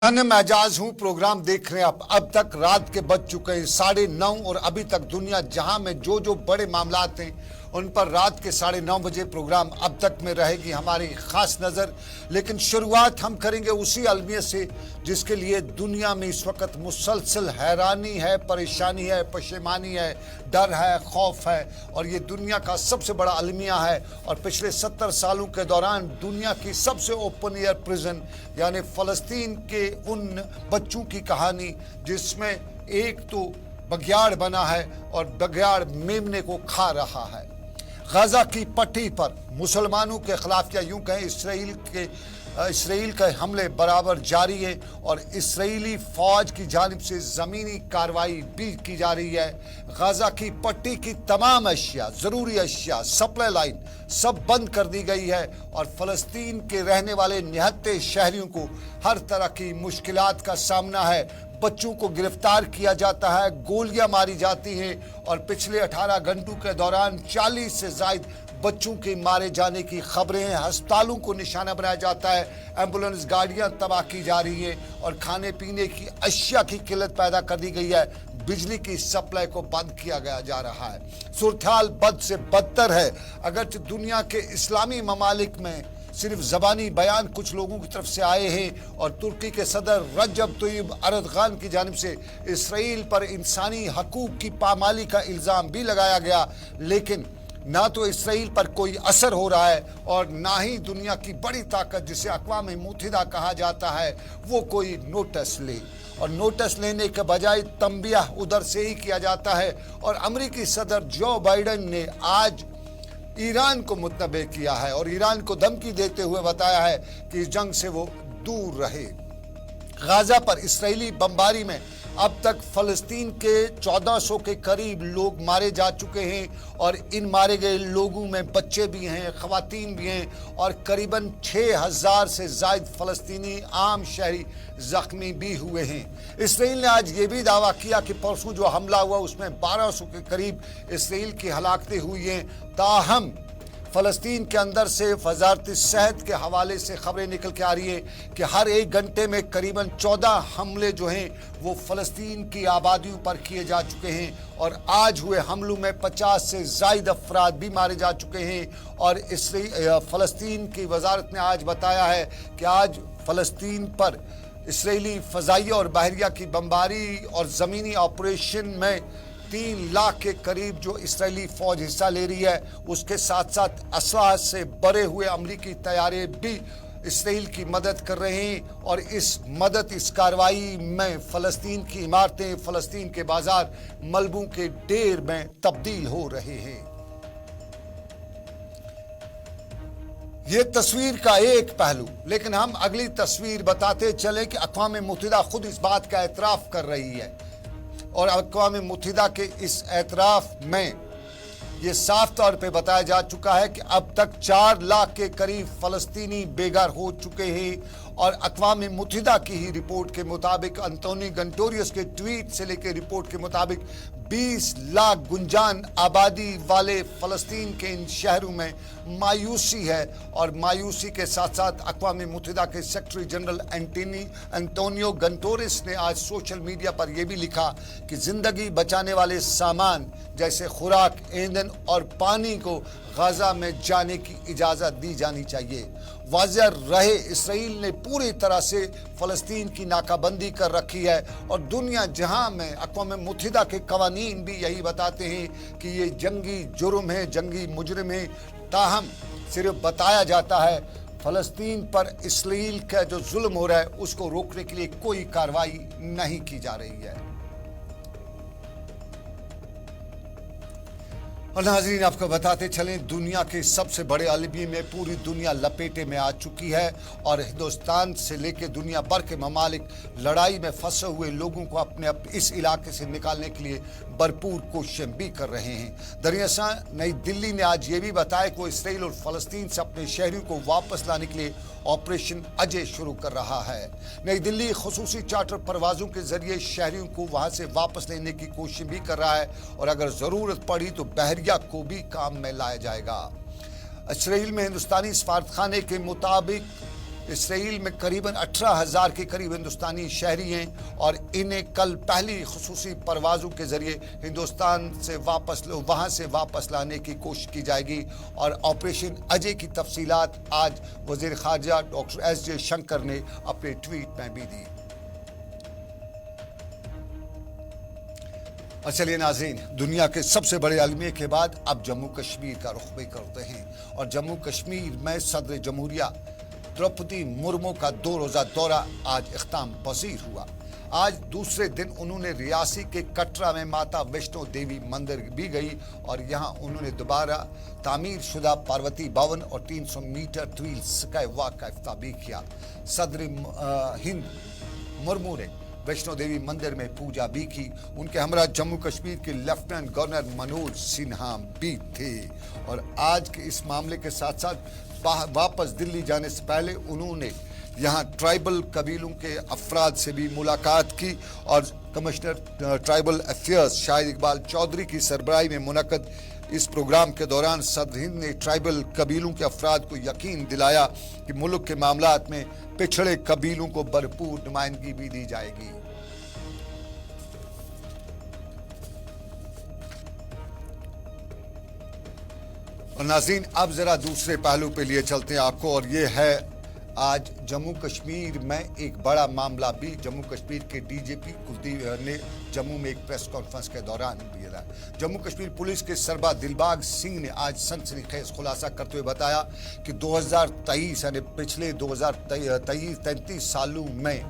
मैं एजाज हूं। प्रोग्राम देख रहे हैं आप। अब तक रात के बज चुके हैं 9:30 और अभी तक दुनिया जहां में जो बड़े मामलात हैं उन पर रात के 9:30 बजे प्रोग्राम अब तक में रहेगी हमारी खास नज़र। लेकिन शुरुआत हम करेंगे उसी अलमियत से जिसके लिए दुनिया में इस वक्त मुसलसल हैरानी है, परेशानी है, पशेमानी है, डर है, खौफ है और ये दुनिया का सबसे बड़ा अलमिया है। और पिछले 70 सालों के दौरान दुनिया की सबसे ओपन एयर प्रिजन यानी फ़लस्तीन के उन बच्चों की कहानी जिसमें एक तो बघियाड़ बना है और बघियाड़ मेमने को खा रहा है। गाजा की पट्टी पर मुसलमानों के खिलाफ या यूं कहें इसराइल के हमले बराबर जारी है और इसराइली फौज की जानिब से ज़मीनी कार्रवाई भी की जा रही है। गाजा की पट्टी की तमाम अशिया, ज़रूरी अशिया, सप्लाई लाइन सब बंद कर दी गई है और फ़लस्तीन के रहने वाले निहत्ते शहरियों को हर तरह की मुश्किलात का सामना है। बच्चों को गिरफ्तार किया जाता है, गोलियां मारी जाती हैं और पिछले 18 घंटों के दौरान 40 से ज़ायद बच्चों के मारे जाने की खबरें हैं। अस्पतालों को निशाना बनाया जाता है, एम्बुलेंस गाड़ियां तबाह की जा रही हैं और खाने पीने की अशिया की किल्लत पैदा कर दी गई है। बिजली की सप्लाई को बंद किया गया जा रहा है। सूरत-ए-हाल बद से बदतर है। अगरचे दुनिया के इस्लामी ममालिक में सिर्फ ज़बानी बयान कुछ लोगों की तरफ से आए हैं और तुर्की के सदर रजब तय्यब एर्दोगान की जानिब से इसराइल पर इंसानी हकूक़ की पामाली का इल्ज़ाम भी लगाया गया, लेकिन ना तो इसराइल पर कोई असर हो रहा है और ना ही दुनिया की बड़ी ताकत जिसे अक़वाम मुत्तहिदा कहा जाता है वो कोई नोटिस ले। और नोटिस लेने के बजाय तंबियाह उधर से ही किया जाता है। और अमरीकी सदर जो बाइडन ने आज ईरान को मुतनबे किया है और ईरान को धमकी देते हुए बताया है कि इस जंग से वो दूर रहे। गाजा पर इसराइली बमबारी में अब तक फ़लस्तीन के 1400 के करीब लोग मारे जा चुके हैं और इन मारे गए लोगों में बच्चे भी हैं, ख़वातीन भी हैं और करीबन 6000 से ज़ायद फ़लस्तीनी आम शहरी ज़ख्मी भी हुए हैं। इसराइल ने आज ये भी दावा किया कि परसों जो हमला हुआ उसमें 1200 के करीब इसराइल की हलाकतें हुई हैं। ताहम फ़लस्तीन के अंदर से वज़ारत सेहत के हवाले से खबरें निकल के आ रही है कि हर एक घंटे में करीबन 14 हमले जो हैं वो फ़लस्तीन की आबादियों पर किए जा चुके हैं और आज हुए हमलों में 50 से ज़ायद अफराद भी मारे जा चुके हैं। और फ़लस्तीन की वज़ारत ने आज बताया है कि आज फ़लस्तीन पर इसराइली फ़ज़ाइया और बहरिया की बमबारी और ज़मीनी ऑपरेशन में 3 लाख के करीब जो इसराइली फ़ौज हिस्सा ले रही है, उसके साथ साथ असलाह से भरे हुए अमरीकी तैयारे भी इसराइल की मदद कर रहे हैं और इस कार्रवाई में फ़लस्तीन की इमारतें, फ़लस्तीन के बाजार मलबों के ढेर में तब्दील हो रहे हैं। ये तस्वीर का एक पहलू, लेकिन हम अगली तस्वीर बताते चले कि अक़वाम मुत्तहिदा खुद इस बात का एतराफ़ कर रही है और अक़वाम मुत्तहिदा के इस एतराफ़ में ये साफ तौर पे बताया जा चुका है कि अब तक 4 लाख के करीब फ़लस्तीनी बेघर हो चुके हैं। और अक़वाम मुत्तहिदा की ही रिपोर्ट के मुताबिक, अंतोनियो गुटेरेस के ट्वीट से लेकर रिपोर्ट के मुताबिक 20 लाख गुंजान आबादी वाले फ़लस्तीन के इन शहरों में मायूसी है। और मायूसी के साथ साथ अक़वाम मुत्तहिदा के सेक्रेटरी जनरल अंतोनियो गुटेरेस ने आज सोशल मीडिया पर यह भी लिखा कि ज़िंदगी बचाने वाले सामान जैसे खुराक, ईंधन और पानी को गाज़ा में जाने की इजाज़त दी जानी चाहिए। वाज़ेह रहे, इसराइल ने पूरी तरह से फ़लस्तीन की नाकाबंदी कर रखी है और दुनिया जहां में अक़वाम मुत्तहिदा के कवानीन भी यही बताते हैं कि ये जंगी जुर्म है, जंगी मुजरिम है। ताहम सिर्फ बताया जाता है फ़लस्तीन पर इसराइल का जो जुल्म हो रहा है उसको रोकने के लिए कोई कार्रवाई नहीं की जा रही है। और नाज़रीन, आपको बताते चलें दुनिया के सबसे बड़े अलमी में पूरी दुनिया लपेटे में आ चुकी है और हिंदुस्तान से लेकर दुनिया भर के ममालिक लड़ाई में फंसे हुए लोगों को अपने इस इलाके से निकालने के लिए भरपूर कोशिशें भी कर रहे हैं। दरअसल नई दिल्ली ने आज ये भी बताया कि वो इसराइल और फ़लस्तीन से अपने शहरियों को वापस लाने के लिए ऑपरेशन अजय शुरू कर रहा है। नई दिल्ली खुसूसी चार्टर परवाज़ों के जरिए शहरियों को वहाँ से वापस लेने की कोशिश भी कर रहा है और अगर ज़रूरत पड़ी तो बहरिया को भी काम में लाया जाएगा। इसराइल में हिंदुस्तानी सफारतखाने के मुताबिक इसराइल में करीबन 18,000 के करीब हिंदुस्तानी शहरी हैं और इन्हें कल पहली खुसूसी परवाज़ों के ज़रिए हिंदुस्तान से वहाँ से वापस लाने की कोशिश की जाएगी। और ऑपरेशन अजय की तफसीलात आज वज़ीर ख़ारजा डॉक्टर एस जयशंकर ने अपने ट्वीट में भी दी। और चलिए नाज़रीन, दुनिया के सबसे बड़े अलमिया के बाद अब जम्मू कश्मीर का रुख भी करते हैं और जम्मू कश्मीर में सदर जमहूरिया द्रौपदी मुर्मू का 2 रोज़ा दौरा आज इख्ताम पसीर हुआ। आज दूसरे दिन उन्होंने रियासी के कटरा में माता वैष्णो देवी मंदिर भी गई और यहाँ उन्होंने दोबारा तामीर शुदा पार्वती भवन और 300 मीटर तवील स्काई वॉक का इफ्ताह भी किया। सदर हिंद मुर्मू ने वैष्णो देवी मंदिर में पूजा भी की। उनके हमरा जम्मू कश्मीर के लेफ्टिनेंट गवर्नर मनोज सिन्हा भी थे और आज के इस मामले के साथ साथ वापस दिल्ली जाने से पहले उन्होंने यहाँ ट्राइबल कबीलों के अफराद से भी मुलाकात की और commissioner tribal affairs Shahid Iqbal Chaudhry की सरबराही में मुनक्कद इस प्रोग्राम के दौरान सदर हिंद ने ट्राइबल कबीलों के अफराद को यकीन दिलाया कि मुल्क के मामलात में पिछड़े कबीलों को भरपूर नुमाइंदगी भी दी जाएगी। और नाज़रीन, अब जरा दूसरे पहलू पे लिए चलते हैं आपको और ये है आज जम्मू कश्मीर में एक बड़ा मामला भी जम्मू कश्मीर के डीजीपी कुलदीप ने जम्मू में एक प्रेस कॉन्फ्रेंस के दौरान दिया। जम्मू कश्मीर पुलिस के सरबराह दिलबाग सिंह ने आज सनसनीखेज खुलासा करते हुए बताया कि 2023 यानी पिछले 2033 सालों में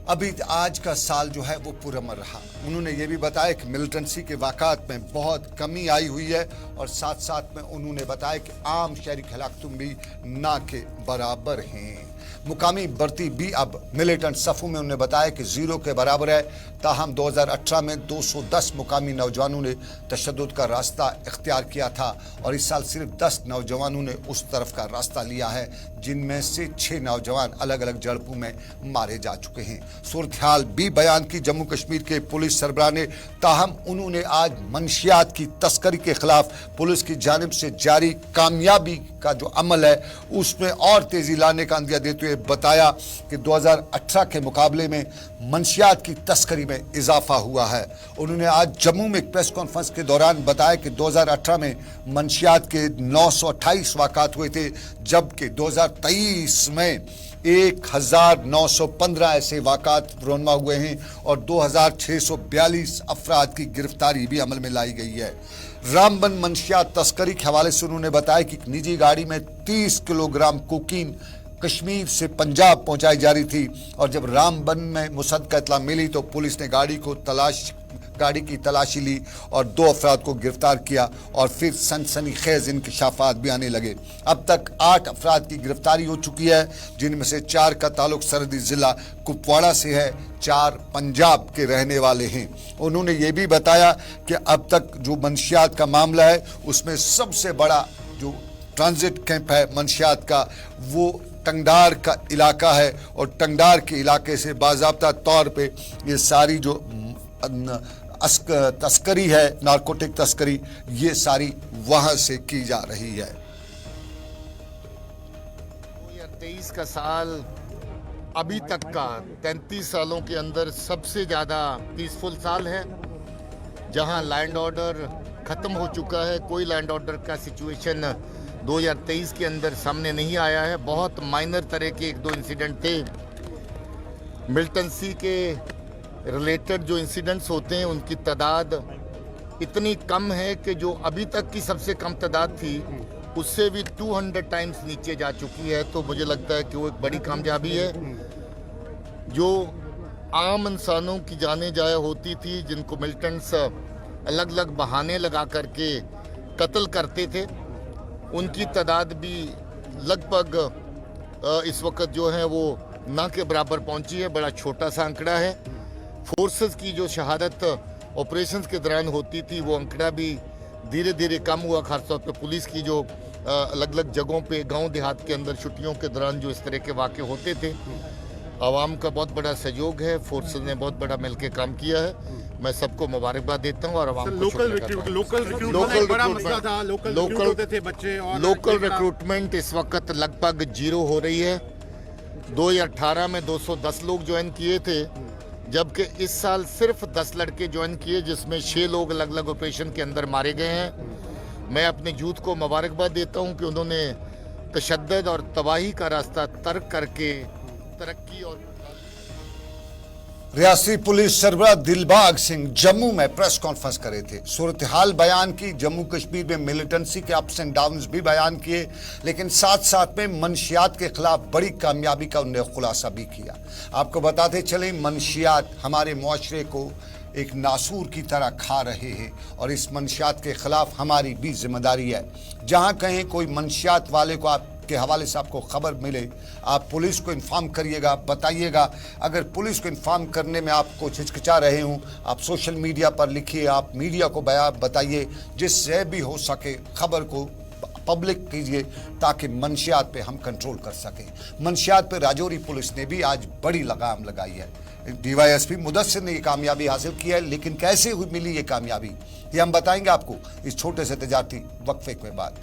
अभी आज का साल जो है वो पुरअमन रहा। उन्होंने ये भी बताया कि मिलिटेंसी के वाक़ात में बहुत कमी आई हुई है और साथ साथ में उन्होंने बताया कि आम शहरी हलाकतों भी ना के बराबर हैं। मुकामी भर्ती भी अब मिलिटेंट सफ़ों में उन्होंने बताया कि 0 के बराबर है। ताहम 2018 में 210 मुकामी नौजवानों ने तशद्दुद का रास्ता इख्तियार किया था और इस साल सिर्फ 10 नौजवानों ने उस तरफ का रास्ता लिया है, जिनमें से 6 नौजवान अलग अलग झड़पों में मारे जा चुके हैं। सूरत हाल भी बयान की जम्मू कश्मीर के पुलिस सरबराह ने। ताहम उन्होंने आज मंशियात की तस्करी के खिलाफ पुलिस की जानिब से जारी कामयाबी का जो अमल है उसमें और तेजी लाने का अंदिया देते हुए बताया कि 2018 के मुकाबले में मंशियात की तस्करी में इजाफा हुआ है। उन्होंने आज जम्मू में एक प्रेस कॉन्फ्रेंस के दौरान बताया कि 2018 में मंशियात के 928 वाक़ात हुए थे, जबकि 2023 में 1915 ऐसे वाक़ात रोनमा हुए हैं और 2642 अफराद की गिरफ्तारी भी अमल में लाई गई है। रामबन मंशियात तस्करी के हवाले से उन्होंने बताया कि एक निजी गाड़ी में 30 किलोग्राम कोकीन कश्मीर से पंजाब पहुंचाई जा रही थी और जब रामबन में मुसद्दक़ा इत्तला मिली तो पुलिस ने गाड़ी की तलाशी ली और 2 अफराद को गिरफ्तार किया और फिर सनसनीखेज इंकशाफात भी आने लगे। अब तक 8 अफराद की गिरफ्तारी हो चुकी है, जिनमें से 4 का ताल्लुक सरहदी ज़िला कुपवाड़ा से है, 4 पंजाब के रहने वाले हैं। उन्होंने ये भी बताया कि अब तक जो मंशियात का मामला है उसमें सबसे बड़ा जो ट्रांजिट कैंप है मंशियात का वो टंगडार का इलाका है और टंगडार के इलाके से बाज़ाब्ता तौर पे ये सारी जो तस्करी है, नारकोटिक तस्करी, ये सारी वहां से की जा रही है। 2023 का साल अभी तक का 33 सालों के अंदर सबसे ज़्यादा पीसफुल साल है, जहां लैंड ऑर्डर ख़त्म हो चुका है। कोई लैंड ऑर्डर का सिचुएशन 2023 के अंदर सामने नहीं आया है। बहुत माइनर तरह के 1-2 इंसिडेंट थे। मिलिटेंसी के रिलेटेड जो इंसिडेंट्स होते हैं उनकी तादाद इतनी कम है कि जो अभी तक की सबसे कम तादाद थी उससे भी 200 टाइम्स नीचे जा चुकी है। तो मुझे लगता है कि वो एक बड़ी कामयाबी है। जो आम इंसानों की जाने जाया होती थी, जिनको मिलिटेंट्स अलग अलग बहाने लगा करके कत्ल करते थे, उनकी तादाद भी लगभग इस वक्त जो है वो ना के बराबर पहुंची है। बड़ा छोटा सा आंकड़ा है। फोर्सेस की जो शहादत ऑपरेशंस के दौरान होती थी वो आंकड़ा भी धीरे धीरे कम हुआ। खासतौर पर पुलिस की जो अलग अलग जगहों पे गांव देहात के अंदर छुट्टियों के दौरान जो इस तरह के वाक़े होते थे, आवाम का बहुत बड़ा सहयोग है। फोर्सेस ने बहुत बड़ा मिलकर काम किया है। मैं सबको मुबारकबाद देता हूँ और आवाम को लोकल रिक्रूटमेंट इस वक्त लगभग 0 हो रही है। 2018 में 210 लोग ज्वाइन किए थे, जबकि इस साल सिर्फ 10 लड़के ज्वाइन किए, जिसमें 6 लोग अलग अलग ऑपरेशन के अंदर मारे गए हैं। मैं अपने यूथ को मुबारकबाद देता हूं कि उन्होंने तशद्दुद और तबाही का रास्ता तर्क करके तरक्की और रियासती पुलिस सरबराह दिलबाग सिंह जम्मू में प्रेस कॉन्फ्रेंस करे थे, सूरत हाल बयान की, जम्मू कश्मीर में मिलिटेंसी के अप्स एंड डाउन्स भी बयान किए, लेकिन साथ साथ में मनशियात के खिलाफ बड़ी कामयाबी का उन्होंने खुलासा भी किया। आपको बताते चले, मनशियात हमारे मुआशरे को एक नासूर की तरह खा रहे हैं और इस मनशियात के खिलाफ हमारी भी जिम्मेदारी है। जहाँ कहीं कोई मनशियात वाले को आपके हवाले से आपको खबर मिले, आप पुलिस को इन्फॉर्म करिएगा, बताइएगा। अगर पुलिस को इन्फॉर्म करने में आपको हिचकिचा रहे हों, आप सोशल मीडिया पर लिखिए, आप मीडिया को बताइए, जिससे भी हो सके खबर को पब्लिक कीजिए ताकि मनशियात पे हम कंट्रोल कर सकें। मनशियात पे राजौरी पुलिस ने भी आज बड़ी लगाम लगाई है। डीवाईएसपी मुदस्सिर ने ये कामयाबी हासिल की है, लेकिन कैसे हुई मिली ये कामयाबी, ये हम बताएंगे आपको इस छोटे से तजारती वक्फे के बाद।